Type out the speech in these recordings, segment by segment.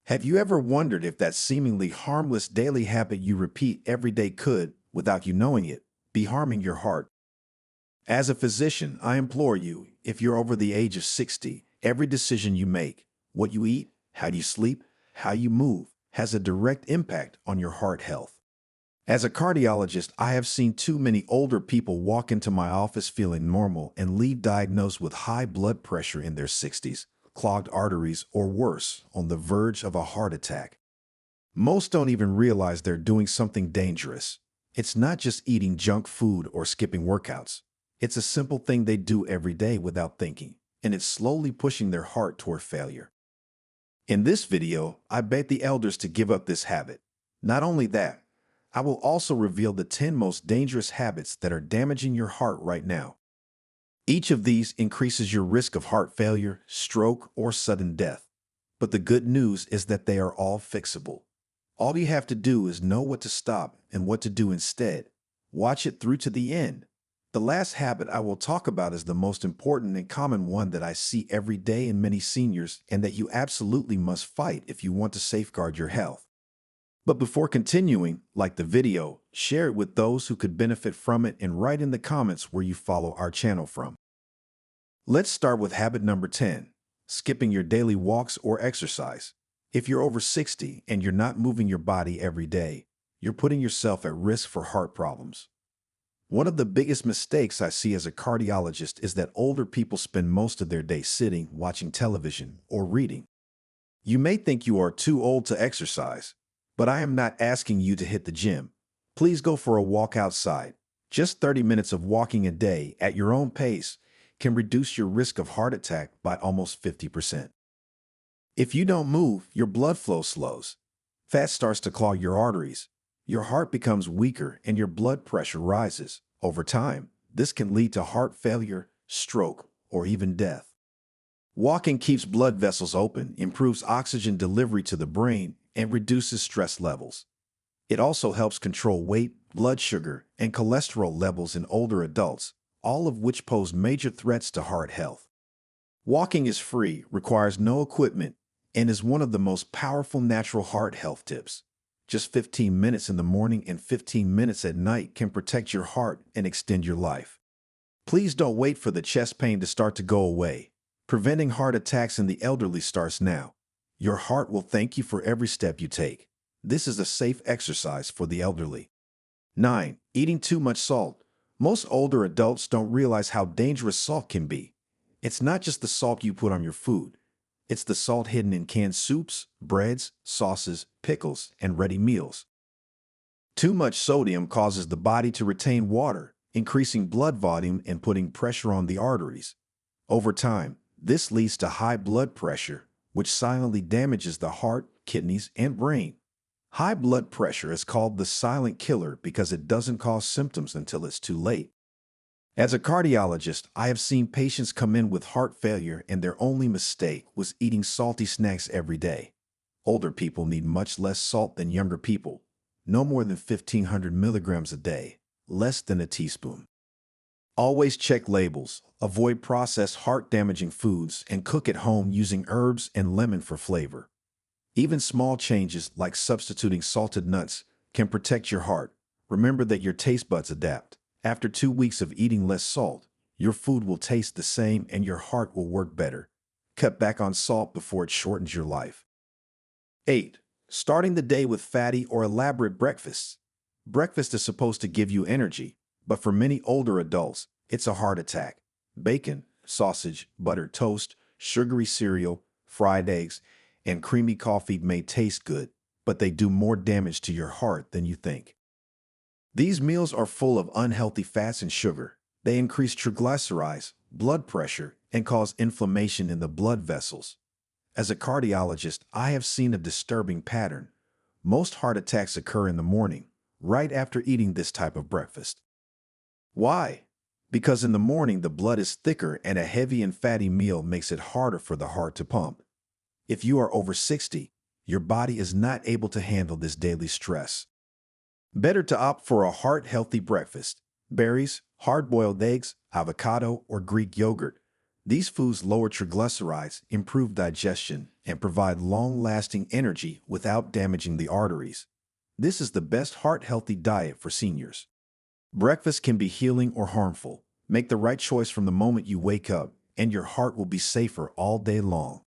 Have you ever wondered if that seemingly harmless daily habit you repeat every day could, without you knowing it, be harming your heart? As a physician, I implore you, if you're over the age of 60, every decision you make, what you eat, how you sleep, how you move, has a direct impact on your heart health. As a cardiologist, I have seen too many older people walk into my office feeling normal and leave diagnosed with high blood pressure in their 60s, clogged arteries, or worse, on the verge of a heart attack. Most don't even realize they're doing something dangerous. It's not just eating junk food or skipping workouts. It's a simple thing they do every day without thinking, and it's slowly pushing their heart toward failure. In this video, I beg the elders to give up this habit. Not only that, I will also reveal the 10 most dangerous habits that are damaging your heart right now. Each of these increases your risk of heart failure, stroke, or sudden death. But the good news is that they are all fixable. All you have to do is know what to stop and what to do instead. Watch it through to the end. The last habit I will talk about is the most important and common one that I see every day in many seniors and that you absolutely must fight if you want to safeguard your health. But before continuing, like the video, share it with those who could benefit from it and write in the comments where you follow our channel from. Let's start with habit number 10, skipping your daily walks or exercise. If you're over 60 and you're not moving your body every day, you're putting yourself at risk for heart problems. One of the biggest mistakes I see as a cardiologist is that older people spend most of their day sitting, watching television, or reading. You may think you are too old to exercise, but I am not asking you to hit the gym. Please go for a walk outside. Just 30 minutes of walking a day at your own pace can reduce your risk of heart attack by almost 50%. If you don't move, your blood flow slows. Fat starts to clog your arteries. Your heart becomes weaker and your blood pressure rises. Over time, this can lead to heart failure, stroke, or even death. Walking keeps blood vessels open, improves oxygen delivery to the brain, and reduces stress levels. It also helps control weight, blood sugar, and cholesterol levels in older adults, all of which pose major threats to heart health. Walking is free, requires no equipment, and is one of the most powerful natural heart health tips. Just 15 minutes in the morning and 15 minutes at night can protect your heart and extend your life. Please don't wait for the chest pain to start to go away. Preventing heart attacks in the elderly starts now. Your heart will thank you for every step you take. This is a safe exercise for the elderly. 9. Eating too much salt. Most older adults don't realize how dangerous salt can be. It's not just the salt you put on your food. It's the salt hidden in canned soups, breads, sauces, pickles, and ready meals. Too much sodium causes the body to retain water, increasing blood volume and putting pressure on the arteries. Over time, this leads to high blood pressure, which silently damages the heart, kidneys, and brain. High blood pressure is called the silent killer because it doesn't cause symptoms until it's too late. As a cardiologist, I have seen patients come in with heart failure and their only mistake was eating salty snacks every day. Older people need much less salt than younger people, no more than 1,500 milligrams a day, less than a teaspoon. Always check labels, avoid processed heart-damaging foods, and cook at home using herbs and lemon for flavor. Even small changes like substituting salted nuts can protect your heart. Remember that your taste buds adapt. After 2 weeks of eating less salt, your food will taste the same and your heart will work better. Cut back on salt before it shortens your life. 8. Starting the day with fatty or elaborate breakfasts. Breakfast is supposed to give you energy, but for many older adults, it's a heart attack. Bacon, sausage, buttered toast, sugary cereal, fried eggs, and creamy coffee may taste good, but they do more damage to your heart than you think. These meals are full of unhealthy fats and sugar. They increase triglycerides, blood pressure, and cause inflammation in the blood vessels. As a cardiologist, I have seen a disturbing pattern. Most heart attacks occur in the morning, right after eating this type of breakfast. Why? Because in the morning the blood is thicker and a heavy and fatty meal makes it harder for the heart to pump. If you are over 60, your body is not able to handle this daily stress. Better to opt for a heart-healthy breakfast. Berries, hard-boiled eggs, avocado, or Greek yogurt. These foods lower triglycerides, improve digestion, and provide long-lasting energy without damaging the arteries. This is the best heart-healthy diet for seniors. Breakfast can be healing or harmful. Make the right choice from the moment you wake up, and your heart will be safer all day long.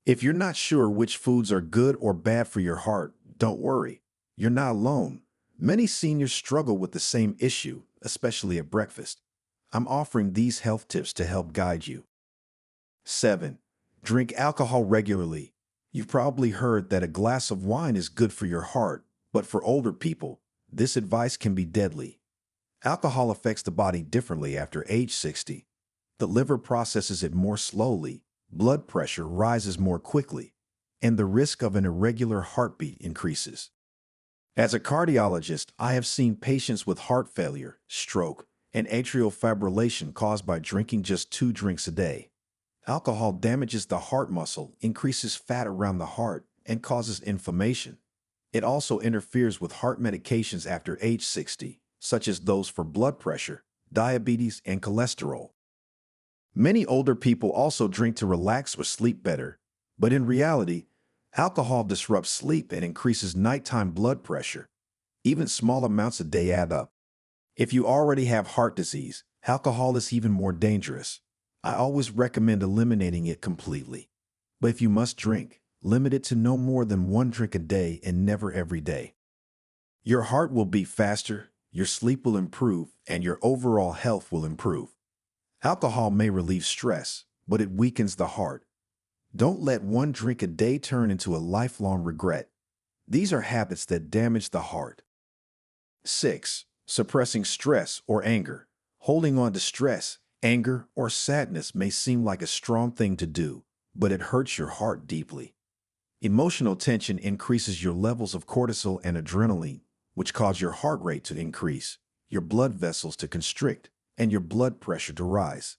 If you're not sure which foods are good or bad for your heart, don't worry. You're not alone. Many seniors struggle with the same issue, especially at breakfast. I'm offering these health tips to help guide you. 7. Drink alcohol regularly. You've probably heard that a glass of wine is good for your heart, but for older people, this advice can be deadly. Alcohol affects the body differently after age 60. The liver processes it more slowly, blood pressure rises more quickly, and the risk of an irregular heartbeat increases. As a cardiologist, I have seen patients with heart failure, stroke, and atrial fibrillation caused by drinking just 2 drinks a day. Alcohol damages the heart muscle, increases fat around the heart, and causes inflammation. It also interferes with heart medications after age 60, such as those for blood pressure, diabetes, and cholesterol. Many older people also drink to relax or sleep better, but in reality, alcohol disrupts sleep and increases nighttime blood pressure. Even small amounts a day add up. If you already have heart disease, alcohol is even more dangerous. I always recommend eliminating it completely. But if you must drink, limit it to no more than 1 drink a day and never every day. Your heart will beat faster, your sleep will improve, and your overall health will improve. Alcohol may relieve stress, but it weakens the heart. Don't let 1 drink a day turn into a lifelong regret. These are habits that damage the heart. 6. Suppressing stress or anger. Holding on to stress, anger, or sadness may seem like a strong thing to do, but it hurts your heart deeply. Emotional tension increases your levels of cortisol and adrenaline, which cause your heart rate to increase, your blood vessels to constrict, and your blood pressure to rise.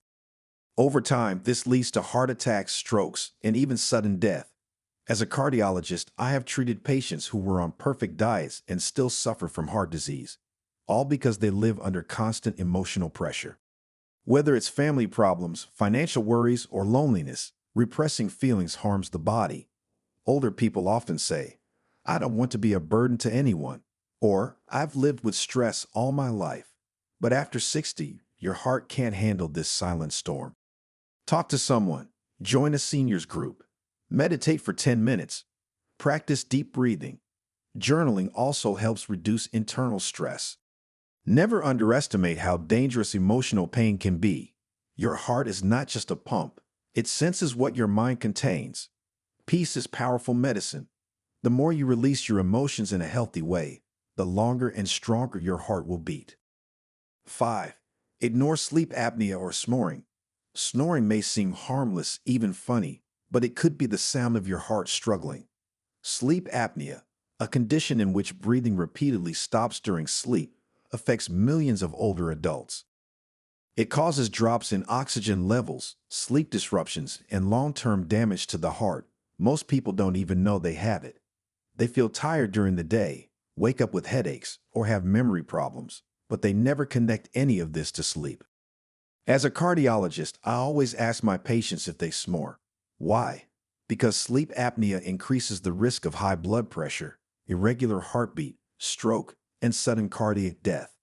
Over time, this leads to heart attacks, strokes, and even sudden death. As a cardiologist, I have treated patients who were on perfect diets and still suffer from heart disease, all because they live under constant emotional pressure. Whether it's family problems, financial worries, or loneliness, repressing feelings harms the body. Older people often say, "I don't want to be a burden to anyone," or "I've lived with stress all my life." But after 60, your heart can't handle this silent storm. Talk to someone. Join a seniors group. Meditate for 10 minutes. Practice deep breathing. Journaling also helps reduce internal stress. Never underestimate how dangerous emotional pain can be. Your heart is not just a pump. It senses what your mind contains. Peace is powerful medicine. The more you release your emotions in a healthy way, the longer and stronger your heart will beat. 5. Ignore sleep apnea or snoring. Snoring may seem harmless, even funny, but it could be the sound of your heart struggling. Sleep apnea, a condition in which breathing repeatedly stops during sleep, affects millions of older adults. It causes drops in oxygen levels, sleep disruptions, and long-term damage to the heart. Most people don't even know they have it. They feel tired during the day, wake up with headaches, or have memory problems, but they never connect any of this to sleep. As a cardiologist, I always ask my patients if they snore. Why? Because sleep apnea increases the risk of high blood pressure, irregular heartbeat, stroke, and sudden cardiac death.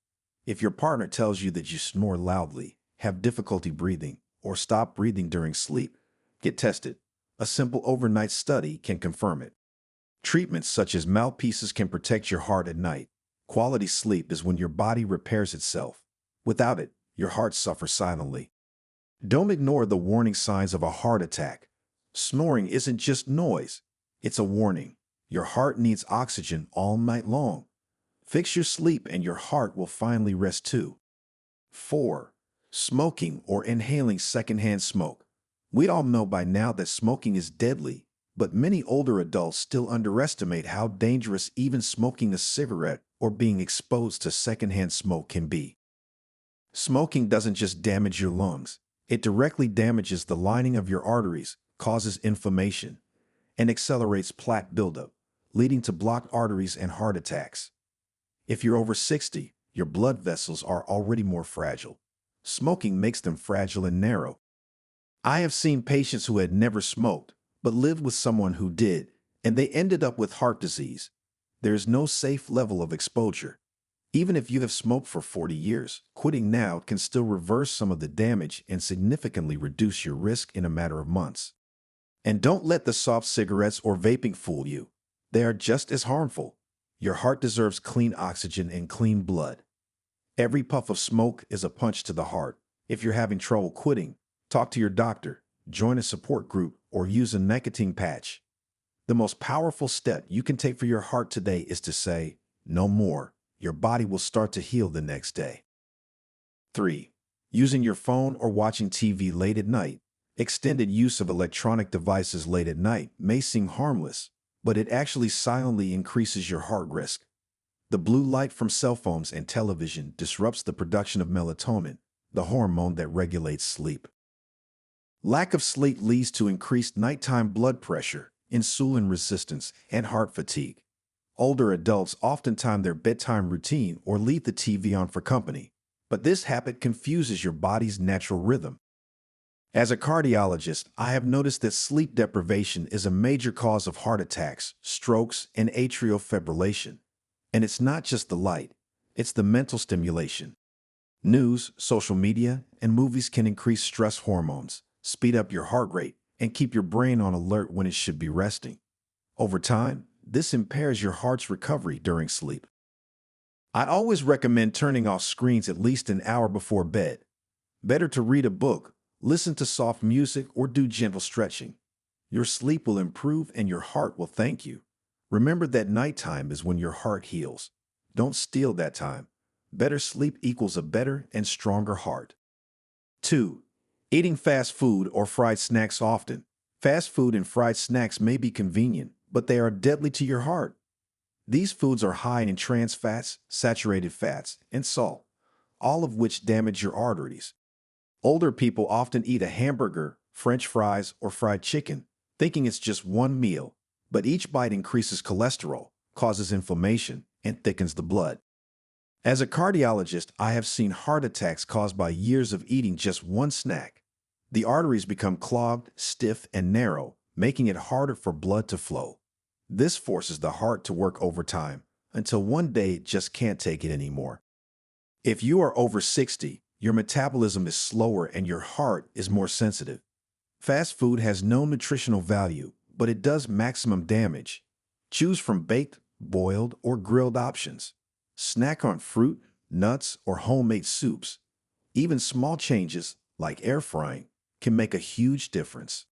If your partner tells you that you snore loudly, have difficulty breathing, or stop breathing during sleep, get tested. A simple overnight study can confirm it. Treatments such as mouthpieces can protect your heart at night. Quality sleep is when your body repairs itself. Without it, your heart suffers silently. Don't ignore the warning signs of a heart attack. Snoring isn't just noise. It's a warning. Your heart needs oxygen all night long. Fix your sleep and your heart will finally rest too. 4. Smoking or inhaling secondhand smoke. We all know by now that smoking is deadly, but many older adults still underestimate how dangerous even smoking a cigarette or being exposed to secondhand smoke can be. Smoking doesn't just damage your lungs, it directly damages the lining of your arteries, causes inflammation, and accelerates plaque buildup, leading to blocked arteries and heart attacks. If you're over 60, your blood vessels are already more fragile. Smoking makes them fragile and narrow. I have seen patients who had never smoked, but lived with someone who did, and they ended up with heart disease. There is no safe level of exposure. Even if you have smoked for 40 years, quitting now can still reverse some of the damage and significantly reduce your risk in a matter of months. And don't let the soft cigarettes or vaping fool you. They are just as harmful. Your heart deserves clean oxygen and clean blood. Every puff of smoke is a punch to the heart. If you're having trouble quitting, talk to your doctor, join a support group, or use a nicotine patch. The most powerful step you can take for your heart today is to say, no more. Your body will start to heal the next day. 3. Using your phone or watching TV late at night. Extended use of electronic devices late at night may seem harmless, but it actually silently increases your heart risk. The blue light from cell phones and television disrupts the production of melatonin, the hormone that regulates sleep. Lack of sleep leads to increased nighttime blood pressure, insulin resistance, and heart fatigue. Older adults often time their bedtime routine or leave the TV on for company, but this habit confuses your body's natural rhythm. As a cardiologist, I have noticed that sleep deprivation is a major cause of heart attacks, strokes, and atrial fibrillation. And it's not just the light, it's the mental stimulation. News, social media, and movies can increase stress hormones, speed up your heart rate, and keep your brain on alert when it should be resting. Over time, this impairs your heart's recovery during sleep. I always recommend turning off screens at least an hour before bed. Better to read a book, listen to soft music, or do gentle stretching. Your sleep will improve and your heart will thank you. Remember that nighttime is when your heart heals. Don't steal that time. Better sleep equals a better and stronger heart. 2. Eating fast food or fried snacks often. Fast food and fried snacks may be convenient, but they are deadly to your heart. These foods are high in trans fats, saturated fats, and salt, all of which damage your arteries. Older people often eat a hamburger, French fries, or fried chicken, thinking it's just one meal, but each bite increases cholesterol, causes inflammation, and thickens the blood. As a cardiologist, I have seen heart attacks caused by years of eating just one snack. The arteries become clogged, stiff, and narrow, making it harder for blood to flow. This forces the heart to work overtime until one day it just can't take it anymore. If you are over 60, your metabolism is slower and your heart is more sensitive. Fast food has no nutritional value, but it does maximum damage. Choose from baked, boiled, or grilled options. Snack on fruit, nuts, or homemade soups. Even small changes, like air frying, can make a huge difference.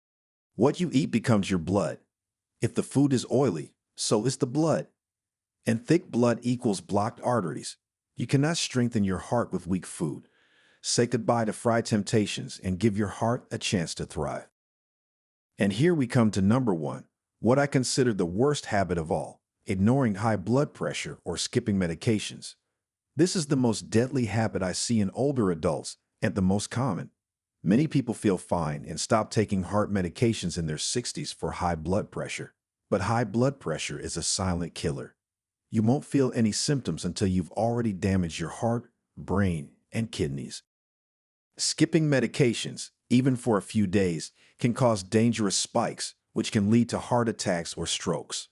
What you eat becomes your blood. If the food is oily, so is the blood. And thick blood equals blocked arteries. You cannot strengthen your heart with weak food. Say goodbye to fried temptations and give your heart a chance to thrive. And here we come to number 1, what I consider the worst habit of all, ignoring high blood pressure or skipping medications. This is the most deadly habit I see in older adults and the most common. Many people feel fine and stop taking heart medications in their 60s for high blood pressure. But high blood pressure is a silent killer. You won't feel any symptoms until you've already damaged your heart, brain, and kidneys. Skipping medications, even for a few days, can cause dangerous spikes, which can lead to heart attacks or strokes.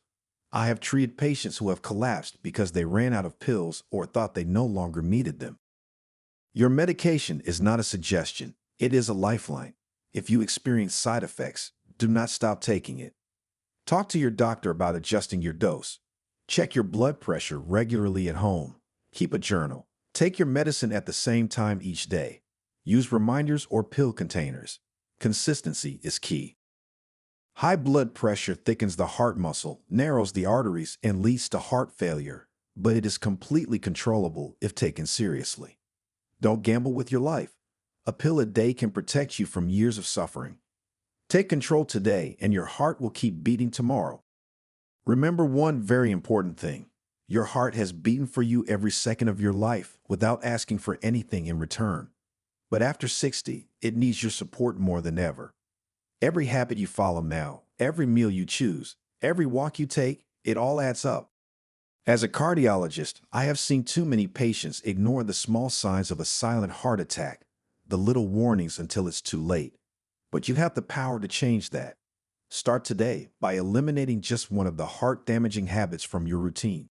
I have treated patients who have collapsed because they ran out of pills or thought they no longer needed them. Your medication is not a suggestion, it is a lifeline. If you experience side effects, do not stop taking it. Talk to your doctor about adjusting your dose. Check your blood pressure regularly at home. Keep a journal. Take your medicine at the same time each day. Use reminders or pill containers. Consistency is key. High blood pressure thickens the heart muscle, narrows the arteries, and leads to heart failure, but it is completely controllable if taken seriously. Don't gamble with your life. A pill a day can protect you from years of suffering. Take control today, and your heart will keep beating tomorrow. Remember one very important thing. Your heart has beaten for you every second of your life without asking for anything in return. But after 60, it needs your support more than ever. Every habit you follow now, every meal you choose, every walk you take, it all adds up. As a cardiologist, I have seen too many patients ignore the small signs of a silent heart attack, the little warnings until it's too late. But you have the power to change that. Start today by eliminating just one of the heart-damaging habits from your routine.